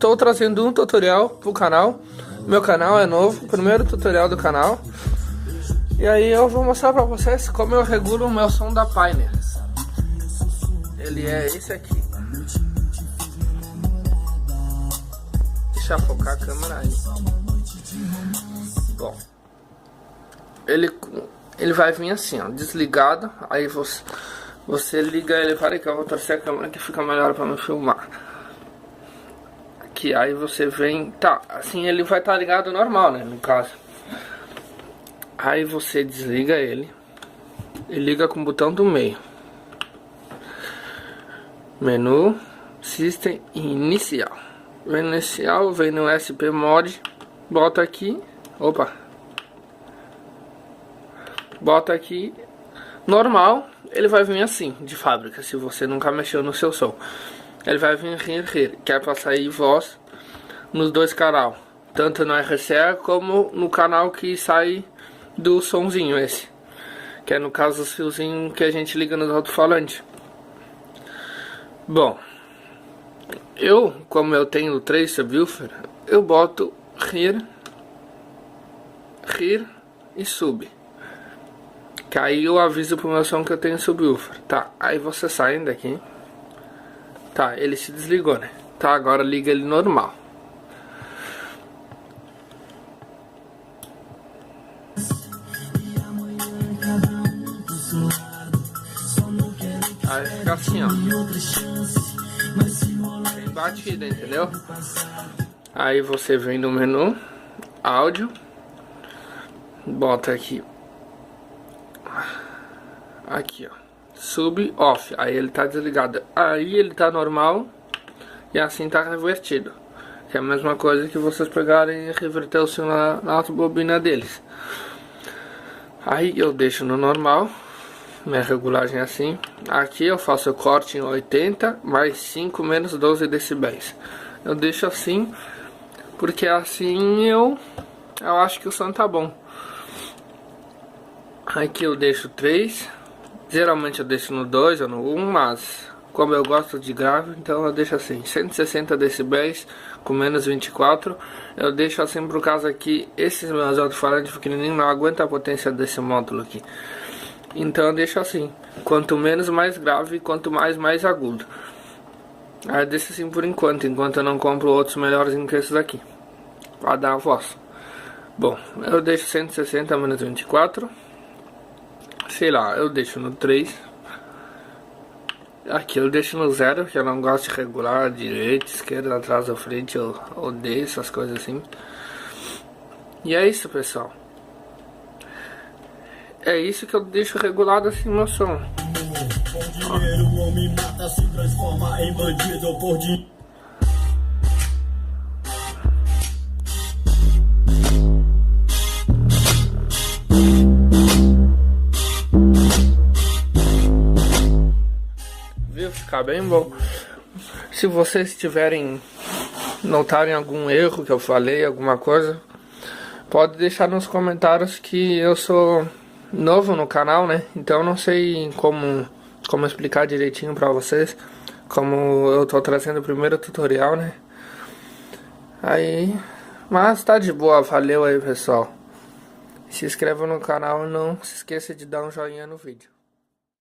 estou trazendo um tutorial pro canal. Meu canal é novo, primeiro tutorial do canal. E aí eu vou mostrar pra vocês como eu regulo o meu som da Pioneer. Ele é esse aqui. Deixa eu focar a câmera aí. Bom, ele vai vir assim, ó, desligado. Aí você liga ele. Para que eu vou torcer a câmera que fica melhor pra me filmar. Aqui, aí você vem, tá, assim ele vai estar ligado normal, né, no caso. Aí você desliga ele e liga com o botão do meio. Menu, System Inicial. Vem no inicial, vem no SP Mod, bota aqui, opa. Bota aqui, normal, ele vai vir assim, de fábrica, se você nunca mexeu no seu som. Ele vai vir rir, que é pra sair voz nos dois canais, tanto no RCA como no canal que sai do sonzinho esse, que é no caso os fiozinhos que a gente liga nos alto-falantes. Bom, como eu tenho 3 subwoofer, eu boto rir e sub, que aí eu aviso pro meu som que eu tenho subwoofer. Tá, aí você sai daqui. Tá, ele se desligou, né? Tá, agora liga ele normal. Aí fica assim, ó. Tem batida, entendeu? Aí você vem no menu, áudio, bota aqui. Aqui, ó. Sub, off, aí ele tá desligado, aí ele tá normal e assim tá revertido, que é a mesma coisa que vocês pegarem e reverter o som na autobobina deles. Aí eu deixo no normal, minha regulagem é assim. Aqui eu faço o corte em 80 mais 5 menos 12 decibéis. Eu deixo assim porque assim eu acho que o som tá bom. Aqui eu deixo 3. Geralmente eu deixo no 2 ou no 1, mas como eu gosto de grave, então eu deixo assim, 160 decibéis com menos 24. Eu deixo assim por causa que esses meus alto-falantes pequenininhos não aguentam a potência desse módulo aqui. Então eu deixo assim, quanto menos mais grave, quanto mais agudo. Aí eu deixo assim por enquanto eu não compro outros melhores que esses aqui, pra dar a voz. Bom, eu deixo 160 menos 24. Sei lá, eu deixo no 3. Aqui eu deixo no 0, que eu não gosto de regular direita, esquerda, atrás ou frente. Eu odeio essas coisas assim. E é isso, pessoal. É isso que eu deixo regulado assim no som. Ficar bem bom. Se vocês notarem algum erro que eu falei, alguma coisa, pode deixar nos comentários, que eu sou novo no canal, né? Então não sei como explicar direitinho pra vocês, como eu tô trazendo o primeiro tutorial, né? Aí, mas tá de boa, valeu aí, pessoal. Se inscreva no canal e não se esqueça de dar um joinha no vídeo.